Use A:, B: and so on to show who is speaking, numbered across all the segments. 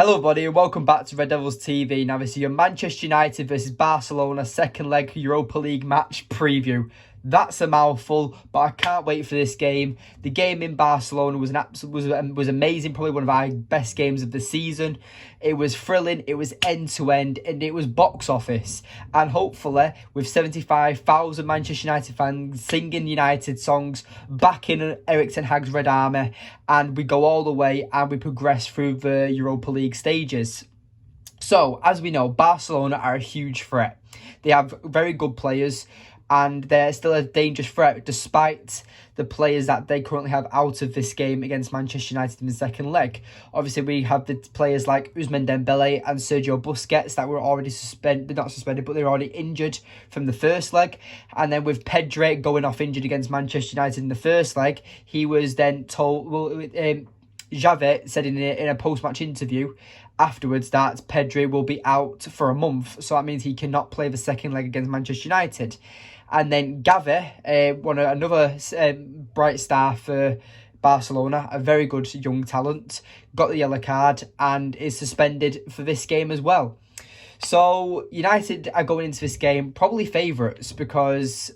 A: Hello everybody and welcome back to Red Devils TV. Now this is your Manchester United versus Barcelona second leg Europa League match preview. That's a mouthful, but I can't wait for this game. The game in Barcelona was was amazing, probably one of our best games of the season. It was thrilling, it was end to end, and it was box office. And hopefully, with 75,000 Manchester United fans singing United songs, backing Erik Ten Hag's Red Army, and we go all the way and we progress through the Europa League stages. So, as we know, Barcelona are a huge threat. They have very good players, and they're still a dangerous threat despite the players that they currently have out of this game against Manchester United in the second leg. Obviously, we have the players like Ousmane Dembele and Sergio Busquets that were already not suspended, but they're already injured from the first leg. And then with Pedri going off injured against Manchester United in the first leg, he was then told, Xavi said in a post-match interview afterwards that Pedri will be out for a month. So that means he cannot play the second leg against Manchester United. And then Xavi, another bright star for Barcelona, a very good young talent, got the yellow card and is suspended for this game as well. So United are going into this game probably favourites because,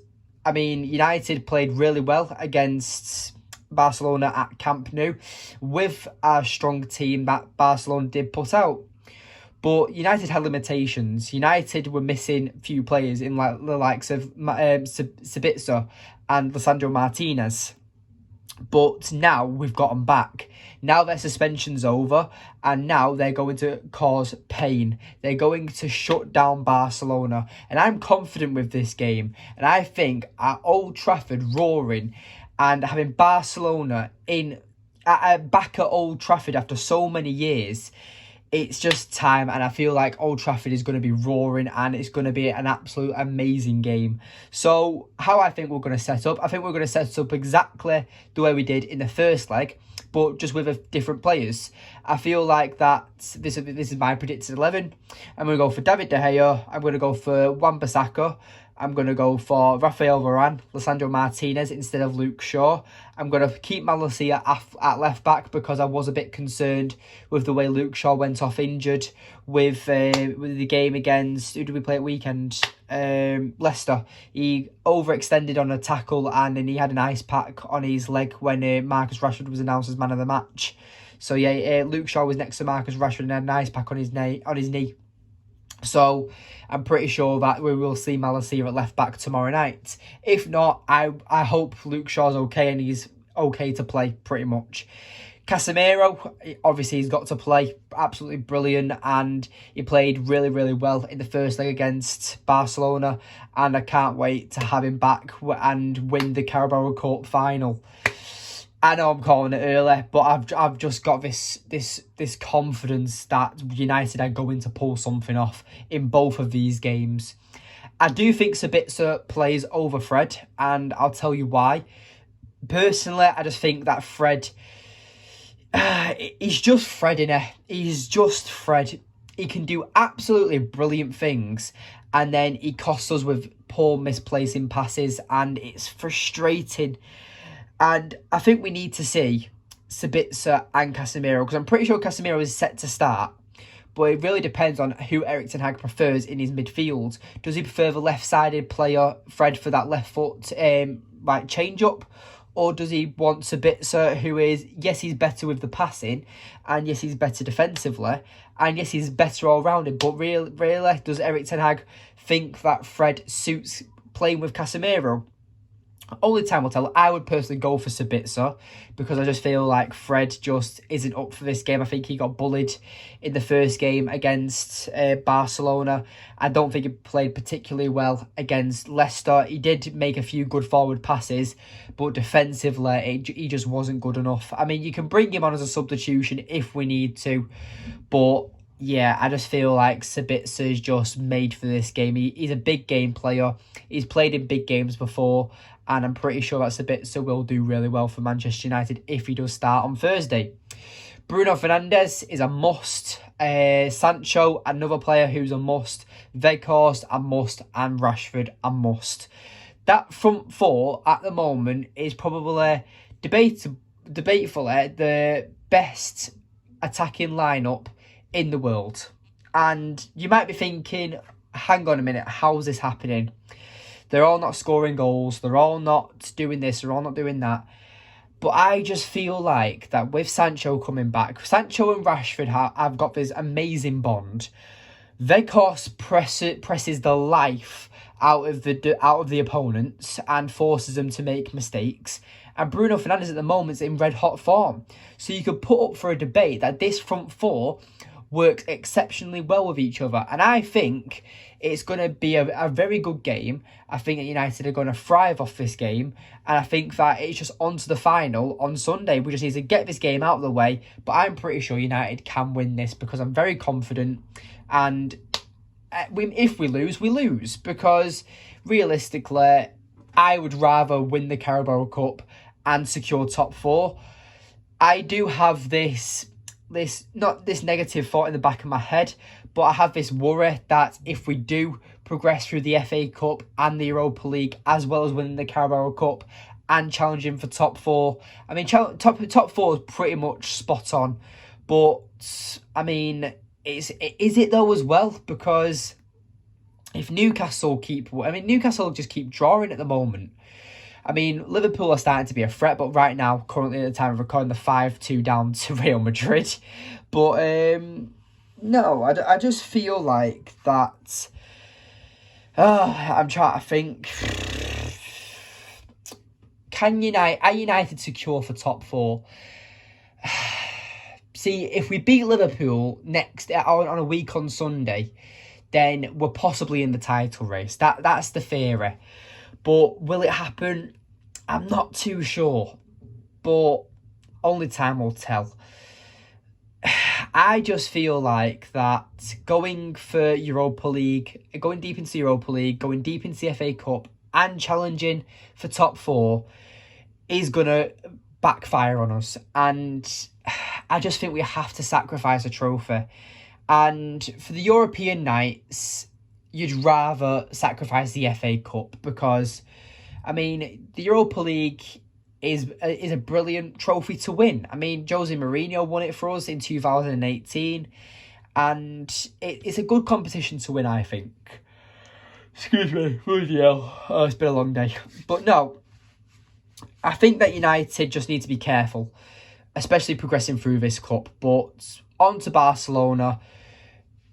A: United played really well against Barcelona at Camp Nou with a strong team that Barcelona did put out. But United had limitations. United were missing a few players in the likes of Sabitzer and Lisandro Martinez. But now we've got them back. Now their suspension's over and now they're going to cause pain. They're going to shut down Barcelona. And I'm confident with this game. And I think at Old Trafford roaring and having Barcelona back at Old Trafford after so many years, it's just time, and I feel like Old Trafford is going to be roaring and it's going to be an absolute amazing game. So how I think we're going to set up, I think we're going to set up exactly the way we did in the first leg, but just with different players. I feel like that this is my predicted 11. I'm going to go for David De Gea, I'm going to go for Wan-Bissaka, I'm going to go for Rafael Varane, Lisandro Martinez instead of Luke Shaw. I'm going to keep Malacia at left back because I was a bit concerned with the way Luke Shaw went off injured with the game against, who did we play at weekend? Leicester. He overextended on a tackle and then he had an ice pack on his leg when Marcus Rashford was announced as man of the match. So yeah, Luke Shaw was next to Marcus Rashford and had an ice pack on his knee. So I'm pretty sure that we will see Malacia at left back tomorrow night. If not, I hope Luke Shaw's okay and he's okay to play pretty much. Casemiro, obviously he's got to play, absolutely brilliant, and he played really, really well in the first leg against Barcelona, and I can't wait to have him back and win the Carabao Cup final. I know I'm calling it early, but I've just got this confidence that United are going to pull something off in both of these games. I do think Sabitzer plays over Fred, and I'll tell you why. Personally, I just think that Fred, he's just Fred, innit? He's just Fred. He can do absolutely brilliant things, and then he costs us with poor misplacing passes, and it's frustrating. And I think we need to see Sabitzer and Casemiro, because I'm pretty sure Casemiro is set to start. But it really depends on who Erik Ten Hag prefers in his midfield. Does he prefer the left-sided player, Fred, for that left foot change-up? Or does he want Sabitzer, who is, yes, he's better with the passing, and yes, he's better defensively, and yes, he's better all-rounded. But really, does Erik Ten Hag think that Fred suits playing with Casemiro? Only time will tell. I would personally go for Sabitzer because I just feel like Fred just isn't up for this game. I think he got bullied in the first game against Barcelona. I don't think he played particularly well against Leicester. He did make a few good forward passes, but defensively, he just wasn't good enough. You can bring him on as a substitution if we need to, but yeah, I just feel like Sabitzer is just made for this game. He's a big game player. He's played in big games before, and I'm pretty sure that Sabitzer will do really well for Manchester United if he does start on Thursday. Bruno Fernandes is a must. Sancho, another player who's a must. Weghorst, a must. And Rashford, a must. That front four at the moment is probably debatefully the best attacking lineup in the world. And you might be thinking, hang on a minute, how's this happening? They're all not scoring goals. They're all not doing this. They're all not doing that. But I just feel like that with Sancho coming back, Sancho and Rashford have got this amazing bond. Weghorst presses the life out of the opponents and forces them to make mistakes. And Bruno Fernandes at the moment is in red hot form. So you could put up for a debate that this front four works exceptionally well with each other. And I think it's going to be a very good game. I think that United are going to thrive off this game. And I think that it's just on to the final on Sunday. We just need to get this game out of the way. But I'm pretty sure United can win this because I'm very confident. And if we lose, we lose. Because realistically, I would rather win the Carabao Cup and secure top four. I do have this negative thought in the back of my head, but I have this worry that if we do progress through the FA Cup and the Europa League, as well as winning the Carabao Cup and challenging for top four, I mean, top four is pretty much spot on, but I mean, is it though as well? Because if Newcastle just keep drawing at the moment. I mean, Liverpool are starting to be a threat, but right now, currently at the time of recording, the 5-2 down to Real Madrid. But no, I just feel like that. I'm trying to think. Are United secure for top four? See, if we beat Liverpool next on a week on Sunday, then we're possibly in the title race. That's the theory. But will it happen? I'm not too sure. But only time will tell. I just feel like that going for Europa League, going deep into Europa League, going deep into the FA Cup and challenging for top four is going to backfire on us. And I just think we have to sacrifice a trophy. And for the European nights, you'd rather sacrifice the FA Cup because, I mean, the Europa League is a brilliant trophy to win. I mean, Jose Mourinho won it for us in 2018, and it's a good competition to win, I think. Excuse me, bloody hell. Oh, it's been a long day. But no, I think that United just need to be careful, especially progressing through this cup. But on to Barcelona.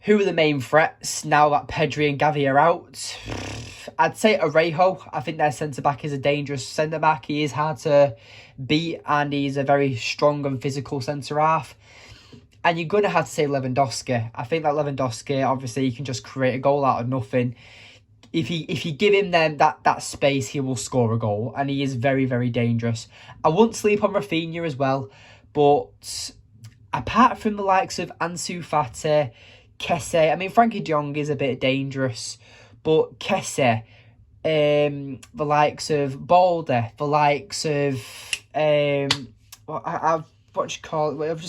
A: Who are the main threats now that Pedri and Xavi are out? I'd say Orejo. I think their centre-back is a dangerous centre-back. He is hard to beat and he's a very strong and physical centre-half. And you're going to have to say Lewandowski. I think that Lewandowski, obviously, he can just create a goal out of nothing. If you give him that space, he will score a goal. And he is very, very dangerous. I wouldn't sleep on Rafinha as well. But apart from the likes of Ansu Fati, Kesse, I mean, Frankie de Jong is a bit dangerous, but Kesse, the likes of Balde, the likes of, I've just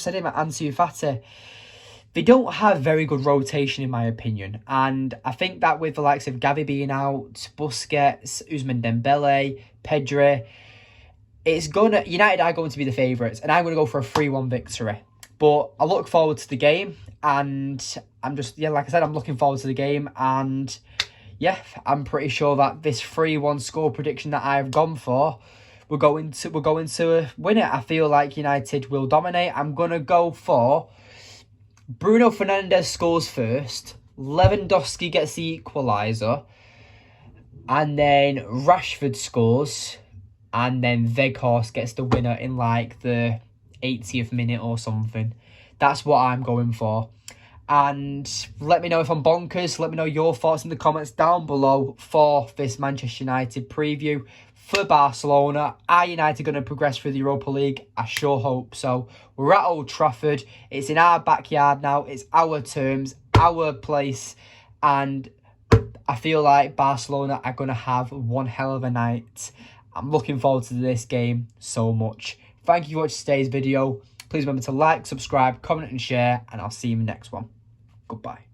A: said him, Ansu Fati, they don't have very good rotation in my opinion. And I think that with the likes of Xavi being out, Busquets, Ousmane Dembele, Pedri, United are going to be the favourites, and I'm going to go for a 3-1 victory. But I look forward to the game, and I'm looking forward to the game, and yeah, I'm pretty sure that this 3-1 score prediction that I've gone for, we're going to win it. I feel like United will dominate. I'm going to go for Bruno Fernandes scores first, Lewandowski gets the equaliser, and then Rashford scores, and then Weghorst gets the winner in like the 80th minute or something. That's what I'm going for. And let me know if I'm bonkers. Let me know your thoughts in the comments down below for this Manchester United preview for Barcelona. Are United going to progress through the Europa League? I sure hope so. We're at Old Trafford. It's in our backyard now. It's our terms, our place. And I feel like Barcelona are going to have one hell of a night. I'm looking forward to this game so much. Thank you for watching today's video. Please remember to like, subscribe, comment and share. And I'll see you in the next one. Goodbye.